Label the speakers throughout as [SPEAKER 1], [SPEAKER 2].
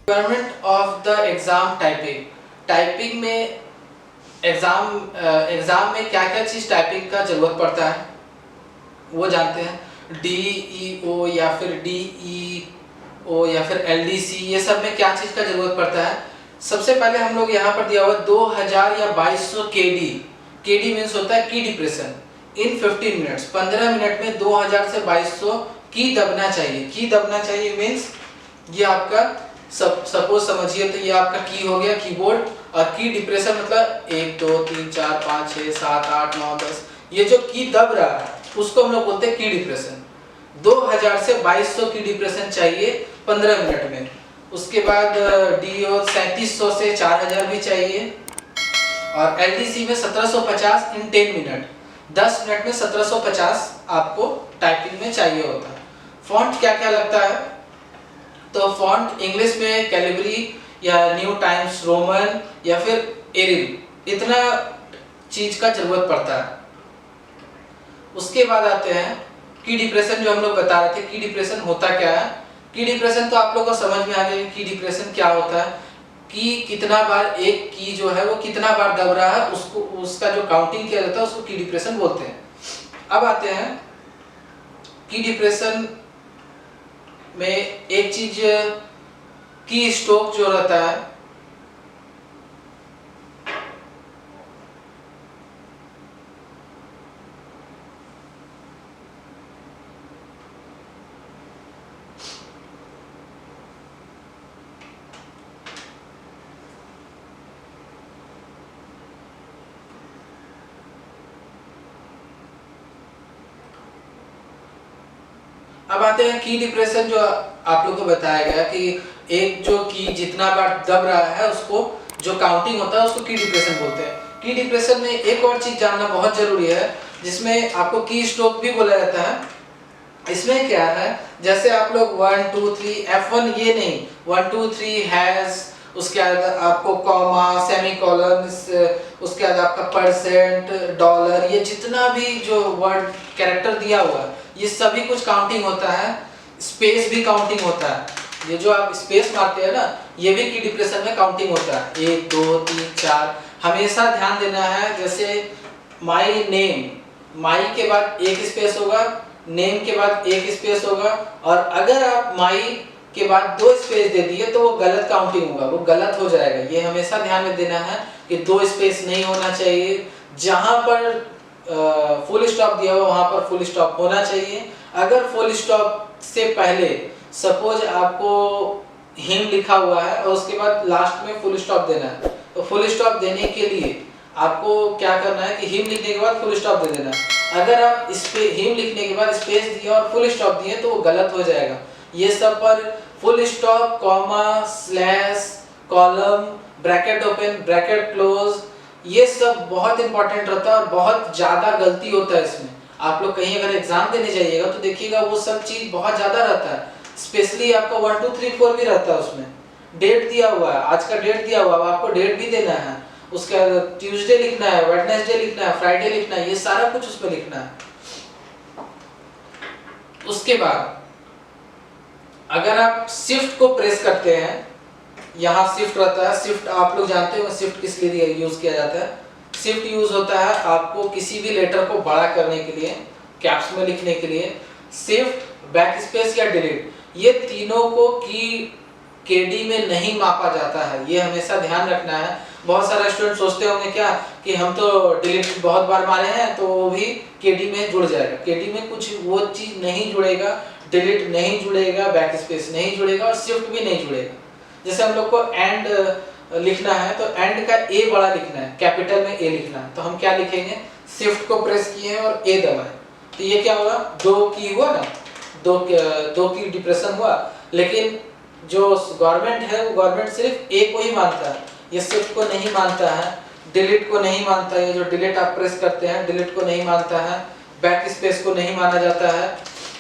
[SPEAKER 1] Requirement of the exam typing. Typing में exam में क्या क्या चीज़ टाइपिंग का जरूरत पड़ता है वो जानते हैं। डी ई ओ या फिर डी ई ओ या फिर एल डी सी, ये सब में क्या चीज़ का जरूरत पड़ता है। सबसे पहले हम लोग यहाँ पर दिया हुआ 2000 या 2200 के डी। के डी मीन्स होता है की डिप्रेशन इन 15 मिनट्स। 15 मिनट में 2000 से 2200 की दबना चाहिए। की दबना चाहिए मीन्स ये आपका सपोज समझिए तो ये आपका की हो गया कीबोर्ड, और की डिप्रेशन मतलब 1 2 3 4 5 6 7 8 9 10, ये जो की दब रहा है उसको हम लोग बोलते हैं की डिप्रेशन। 2000 से 2200 की डिप्रेशन चाहिए 15 मिनट में। उसके बाद डीओ 3700 से 4000 भी चाहिए, और एलडीसी में 1750 इन 10 मिनट। 10 मिनट में 1750 आपको टाइपिंग में चाहिए होता है। फॉन्ट क्या क्या लगता है, तो फॉन्ट इंग्लिश में कैलिब्री या न्यू टाइम्स रोमन या फिर एरिल, इतना चीज का जरूरत पड़ता है। उसके बाद आते हैं की डिप्रेशन, जो हम लोग बता रहे थे की डिप्रेशन होता क्या है। की डिप्रेशन तो आप लोगों को समझ में आ गया की डिप्रेशन क्या होता है। की कितना बार एक की जो है वो कितना बार दब रहा है उसको, उसका जो काउंटिंग किया जाता है उसको की डिप्रेशन बोलते हैं। अब आते हैं की डिप्रेशन में एक चीज की स्ट्रोक जो रहता है, अब आते हैं की डिप्रेशन जो आप लोग को बताया गया कि एक जो की जितना बार दब रहा है उसको जो काउंटिंग होता है उसको की डिप्रेशन बोलते हैं। की डिप्रेशन में एक और चीज जानना बहुत जरूरी है जिसमें आपको की स्ट्रोक भी बोला जाता है। इसमें क्या है, जैसे आप लोग 1 2 3 F1 ये नहीं, 1 2 3 हैज, उसके बाद आपको कॉमा सेमीकोलन, उसके बाद आपका परसेंट डॉलर, ये जितना भी जो वर्ड कैरेक्टर दिया हुआ है ये सभी कुछ काउंटिंग होता है। स्पेस भी काउंटिंग होता है। ये जो आप स्पेस मारते हैं ना ये भी की डिप्रेशन में काउंटिंग होता है। 1 2 3 4 हमेशा ध्यान देना है। जैसे माई नेम, माई के बाद एक स्पेस होगा, नेम के बाद एक स्पेस होगा, और अगर आप माई के बाद 2 स्पेस दे दिए तो वो गलत काउंटिंग होगा, वो गलत हो जाएगा। ये हमेशा ध्यान में देना है कि 2 स्पेस नहीं होना चाहिए। जहां पर फुल स्टॉप दिया हुआ वहां पर फुल स्टॉप होना चाहिए। अगर फुल स्टॉप से पहले सपोज आपको हिम लिखा हुआ है और उसके बाद लास्ट में फुल स्टॉप देना है, तो फुल स्टॉप देने के लिए आपको क्या करना है कि हिम लिखने के बाद फुल स्टॉप दे देना है। अगर आप इस पे हिम लिखने के बाद स्पेस दिए और फुल स्टॉप दिए तो वो गलत हो जाएगा। ये सब पर full stop, comma, slash, column, bracket open, bracket close, ये सब बहुत इंपॉर्टेंट रहता है और बहुत ज्यादा गलती होता है इसमें। आप लोग कहीं अगर एग्जाम देने जाइएगा तो देखिएगा वो सब चीज बहुत ज्यादा रहता है। स्पेशली आपका 1 2 3 4 भी रहता है उसमें। डेट दिया हुआ है, आज का डेट दिया हुआ है, आपको डेट भी देना है। उसका ट्यूसडे लिखना है, वेडनेसडे लिखना है, फ्राइडे लिखना है, ये सारा कुछ उसमें लिखना है। उसके बाद अगर आप शिफ्ट को प्रेस करते हैं, यहाँ शिफ्ट रहता है। शिफ्ट आप लोग जानते हो शिफ्ट किस लिए यूज किया जाता है। शिफ्ट यूज होता है आपको किसी भी लेटर को बड़ा करने के लिए, कैप्स में लिखने के लिए। शिफ्ट, बैकस्पेस या डिलीट, ये तीनों को की केडी में नहीं मापा जाता है, ये हमेशा ध्यान रखना है। बहुत सारे स्टूडेंट सोचते होंगे क्या कि हम तो डिलीट बहुत बार मारे हैं तो वो भी केडी में जुड़ जाएगा। केडी में कुछ वो चीज नहीं जुड़ेगा, डिलीट नहीं जुड़ेगा, बैकस्पेस नहीं जुड़ेगा और शिफ्ट भी नहीं जुड़ेगा। जैसे हम लोग को एंड लिखना है तो एंड का ए बड़ा लिखना है, कैपिटल में ए लिखना है, तो हम क्या लिखेंगे, शिफ्ट को प्रेस किए और ए दबाए, तो ये क्या होगा, 2 की हुआ ना, 2 की डिप्रेशन हुआ। लेकिन जो गवर्नमेंट है वो गवर्नमेंट सिर्फ ए को ही मानता है, ये शिफ्ट को नहीं मानता है, डिलीट को नहीं मानता है। जो डिलीट आप प्रेस करते हैं डिलीट को नहीं मानता है, बैक स्पेस को नहीं माना जाता है,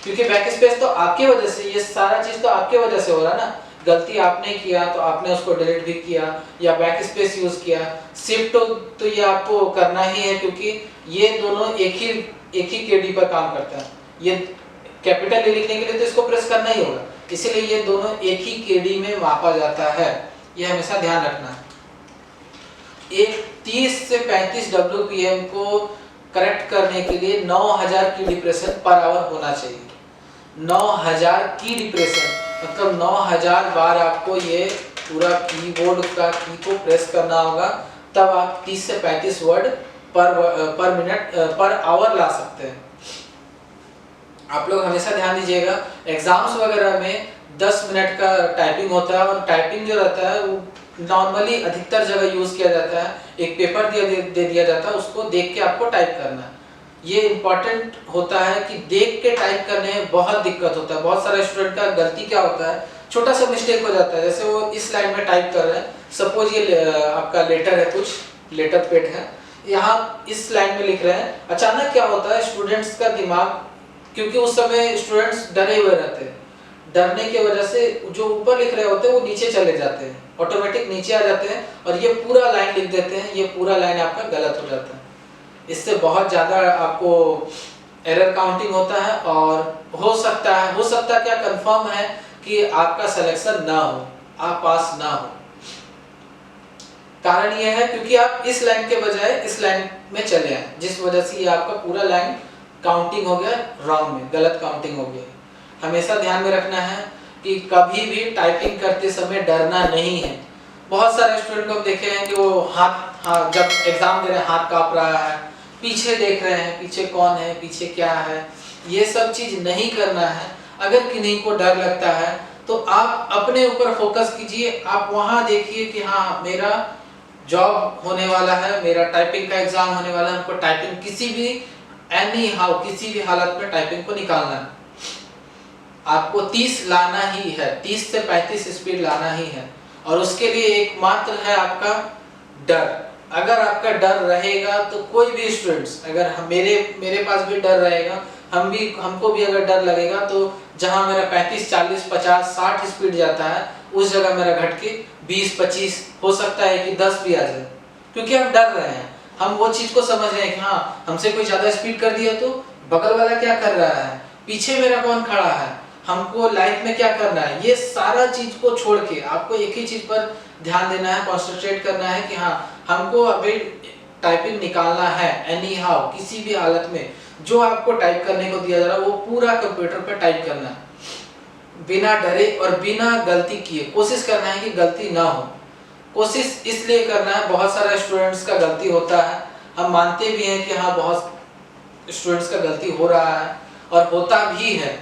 [SPEAKER 1] क्योंकि बैक स्पेस तो आपकी वजह से, ये सारा चीज तो आपके वजह से हो रहा है ना। गलती आपने किया तो आपने उसको डिलीट भी किया या बैक स्पेस यूज किया। शिफ्ट तो ये आपको करना ही है क्योंकि ये दोनों एक ही केडी पर काम करता है। ये कैपिटल ए लिखने के लिए तो इसको प्रेस करना ही होगा, इसीलिए ये दोनों एक ही केडी में मापा जाता है, ये हमेशा ध्यान रखना है। एक 30 से 35 WPM को करेक्ट करने के लिए 9000 की डिप्रेशन पर आवर होना चाहिए। 9000 की डिप्रेशन मतलब 9000 बार आपको ये पूरा कीबोर्ड का की को प्रेस करना होगा, तब आप 30 से 35 वर्ड पर मिनट पर आवर ला सकते हैं। आप लोग हमेशा ध्यान दीजिएगा, एग्जाम्स वगैरह में 10 मिनट का टाइपिंग होता है, और टाइपिंग जो रहता है वो नॉर्मली अधिकतर जगह यूज किया जाता है। एक पेपर दे दिया जाता है, उसको देख के आपको टाइप करना है। ये इम्पोर्टेंट होता है कि देख के टाइप करने में बहुत दिक्कत होता है। बहुत सारे स्टूडेंट का गलती क्या होता है, छोटा सा मिस्टेक हो जाता है। जैसे वो इस लाइन में टाइप कर रहे हैं, सपोज ये आपका लेटर है, कुछ लेटर पेड है, यहाँ इस लाइन में लिख रहे हैं, अचानक क्या होता है स्टूडेंट्स का दिमाग, क्योंकि उस समय स्टूडेंट्स डरे हुए रहते हैं, डरने की वजह से जो ऊपर लिख रहे होते हैं वो नीचे चले जाते हैं, ऑटोमेटिक नीचे आ जाते हैं, और ये पूरा लाइन लिख देते हैं। ये पूरा लाइन आपका गलत हो जाता है। इससे बहुत ज़्यादा आपको एरर काउंटिंग होता है, और हो सकता क्या कंफर्म है कि आपका सिलेक्शन ना हो, आप पास ना हो। कारण यह है क्योंकि आप इस लाइन के बजाय इस लाइन में चले आए, जिस वजह से ये आपका पूरा लाइन काउंटिंग हो गया रॉन्ग में, गलत काउंटिंग हो गया। हमेशा ध्यान में रखना है कि कभी भी टाइपिंग करते समय डरना नहीं है। बहुत सारे स्टूडेंट को हम देखे हैं कि वो हाथ जब एग्जाम दे रहे हैं हाथ कांप रहा है, पीछे देख रहे हैं, पीछे कौन है, पीछे क्या है, ये सब चीज नहीं करना है। अगर किन्हीं को डर लगता है तो आप अपने ऊपर फोकस कीजिए, आप वहां देखिए कि हाँ मेरा जॉब होने वाला है, मेरा टाइपिंग का एग्जाम होने वाला है, हमको टाइपिंग किसी भी हालत में टाइपिंग को निकालना है। आपको 30 लाना ही है, 30 से 35 स्पीड लाना ही है, और उसके लिए एकमात्र है आपका डर। अगर आपका डर रहेगा तो कोई भी स्टूडेंट्स, अगर मेरे पास भी डर रहेगा, हमको भी अगर डर लगेगा, तो जहां मेरा 35, 40, 50, 60 स्पीड जाता है, उस जगह मेरा घट के 20, 25 हो सकता है कि 10 भी आ जाए, क्योंकि हम डर रहे हैं। हम वो चीज को समझ रहे हैं कि हाँ हमसे कोई ज्यादा स्पीड कर दिया तो बगल वाला क्या कर रहा है, पीछे मेरा कौन खड़ा है, हमको लाइफ में क्या करना है। ये सारा चीज को छोड़ के आपको एक ही चीज पर ध्यान देना है, कॉन्सेंट्रेट करना है कि हाँ हमको अभी टाइपिंग निकालना है, एनी हाउ, किसी भी हालत में जो आपको टाइप करने को दिया जा रहा है वो पूरा कंप्यूटर पे टाइप करना है, बिना डरे और बिना गलती किए। कोशिश करना है कि गलती ना हो। कोशिश इसलिए करना है, बहुत सारे स्टूडेंट्स का गलती होता है, हम मानते भी हैं कि हाँ बहुत स्टूडेंट्स का गलती हो रहा है और होता भी है,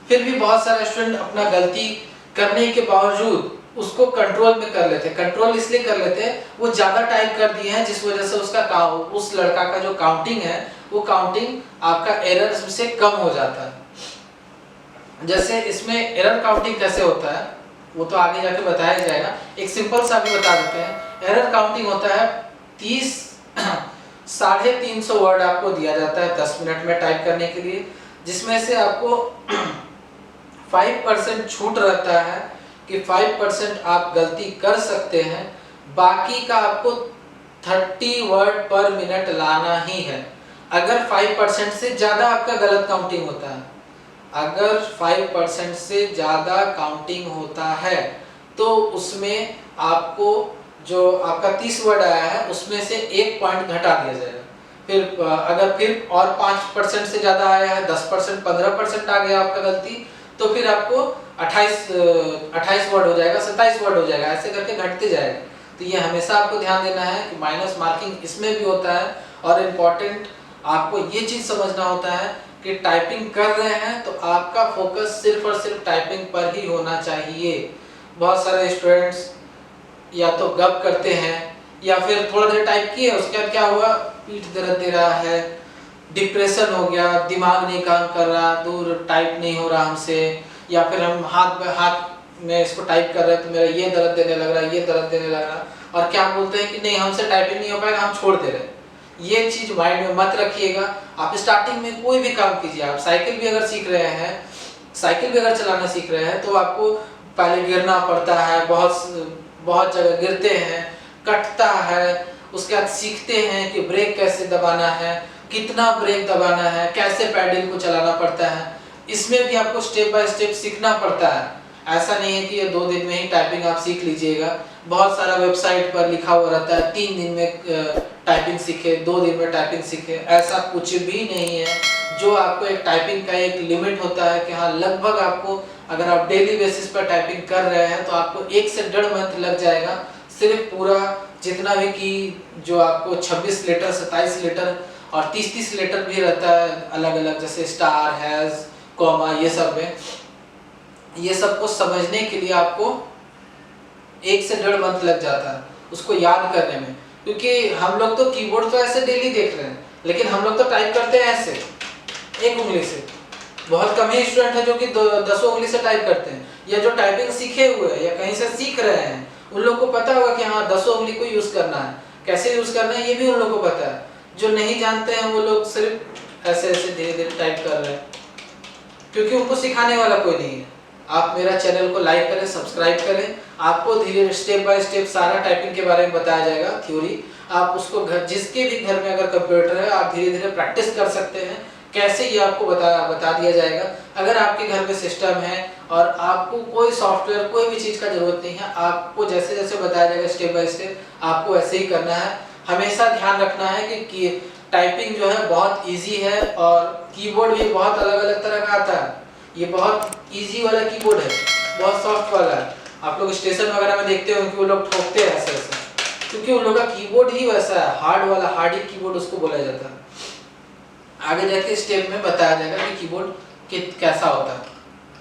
[SPEAKER 1] फिर भी बहुत सारे स्टूडेंट अपना गलती करने के बावजूद उसको कंट्रोल में कर लेते हैं। कंट्रोल इसलिए कर लेते हैं, वो ज्यादा टाइप कर दिए हैं, जिस वजह से उस लड़का का जो काउंटिंग है वो काउंटिंग आपका एरर से कम हो जाता है। जैसे इसमें एरर काउंटिंग कैसे होता है वो तो आगे जाके बताया जाएगा, एक सिंपल सा भी बता देते हैं। एरर काउंटिंग होता है 30 350 वर्ड आपको दिया जाता है 10 मिनट में टाइप करने के लिए, जिसमें से आपको 5% छूट रहता है कि 5% आप गलती कर सकते हैं, बाकी का आपको 30 वर्ड पर मिनट लाना ही है। अगर 5% से ज़्यादा आपका गलत काउंटिंग होता है, अगर 5% से ज़्यादा काउंटिंग होता है तो उसमें आपको जो आपका 30 वर्ड आया है उसमें से 1 पॉइंट घटा दिया जाएगा। फिर अगर फिर और 5% से ज़्यादा आया है, 10%, 15% आ गया आपका गलती, तो फिर आपको 28 वर्ड हो जाएगा, 27 वर्ड हो जाएगा, ऐसे करके घटते जाएगा। तो ये हमेशा आपको ध्यान देना है कि माइनस मार्किंग इसमें भी होता है। और इम्पॉर्टेंट आपको ये चीज़ समझना होता है कि टाइपिंग कर रहे हैं तो आपका फोकस सिर्फ और सिर्फ टाइपिंग पर ही होना चाहिए। बहुत सारे स्टूडेंट्स या तो गप करते हैं या फिर थोड़ा देर टाइप किए, उसके बाद क्या हुआ, पीठ दर्द दे रहा है, डिप्रेशन हो गया, दिमाग नहीं काम कर रहा, दूर टाइप नहीं हो रहा हमसे, या फिर हम हाथ में इसको टाइप कर रहे हैं तो मेरा ये दर्द देने लग रहा है, ये दर्द देने लग रहा है, और क्या बोलते हैं कि नहीं हमसे टाइपिंग नहीं हो पाएगा, हम छोड़ दे रहे हैं। ये चीज माइंड में मत रखिएगा। आप स्टार्टिंग में कोई भी काम कीजिए, आप साइकिल भी अगर सीख रहे हैं, साइकिल भी अगर चलाना सीख रहे हैं तो आपको पहले गिरना पड़ता है, बहुत जगह गिरते हैं, कटता है, उसके बाद सीखते हैं कि ब्रेक कैसे दबाना है, कितना ब्रेक दबाना है, कैसे पैडल को चलाना पड़ता है। इसमें भी आपको स्टेप बाय स्टेप सीखना पड़ता है। ऐसा नहीं है कि ये 2 दिन में ही टाइपिंग आप सीख लीजिएगा। बहुत सारा वेबसाइट पर लिखा हुआ रहता है 3 दिन में टाइपिंग सीखे, 2 दिन में टाइपिंग सीखे, ऐसा कुछ भी नहीं है। जो आपको एक टाइपिंग का एक लिमिट होता है कि हाँ लगभग आपको, अगर आप डेली बेसिस पर टाइपिंग कर रहे हैं तो आपको 1 से 1.5 मंथ लग जाएगा सिर्फ पूरा जितना भी की जो आपको 26 लेटर, 27 लेटर और 30-30 लेटर भी रहता है अलग अलग, जैसे स्टार, हैज, कॉमा, ये सब में, ये सब को समझने के लिए आपको 1 से 1.5 मंथ लग जाता है उसको याद करने में। क्योंकि हम लोग तो कीबोर्ड तो ऐसे डेली देख रहे हैं, लेकिन हम लोग तो टाइप करते हैं ऐसे एक उंगली से। बहुत कम ही स्टूडेंट है जो कि 10 उंगली से टाइप करते हैं, या जो टाइपिंग सीखे हुए हैं या कहीं से सीख रहे हैं उन लोग को पता होगा कि हाँ 10 उंगली को यूज करना है, कैसे यूज करना है ये भी उन लोग को पता है। जो नहीं जानते हैं वो लोग सिर्फ ऐसे ऐसे धीरे धीरे टाइप कर रहे हैं, क्योंकि उनको सिखाने वाला कोई नहीं है। आप मेरा चैनल को लाइक करें, सब्सक्राइब करें, आपको धीरे स्टेप बाय स्टेप सारा टाइपिंग के बारे में बताया जाएगा, थ्योरी। आप उसको घर, जिसके भी घर में अगर कंप्यूटर है, आप धीरे धीरे प्रैक्टिस कर सकते हैं कैसे, ये आपको बता दिया जाएगा। अगर आपके घर में सिस्टम है और आपको कोई सॉफ्टवेयर, कोई भी चीज़ का जरूरत नहीं है, आपको जैसे जैसे बताया जाएगा स्टेप बाय स्टेप आपको ऐसे ही करना है। हमेशा ध्यान रखना है कि टाइपिंग जो है बहुत ईजी है और कीबोर्ड भी बहुत अलग अलग तरह का आता है। ये बहुत इजी वाला कीबोर्ड है, बहुत सॉफ्ट वाला है। आप लोग स्टेशन वगैरह में देखते हो कि वो लोग ठोकते हैं ऐसे ऐसे, क्योंकि उन लोग का कीबोर्ड ही वैसा है, हार्ड वाला, हार्डी कीबोर्ड उसको बोला जाता है। आगे जाके स्टेप में बताया जाएगा कि कीबोर्ड कैसा होता है।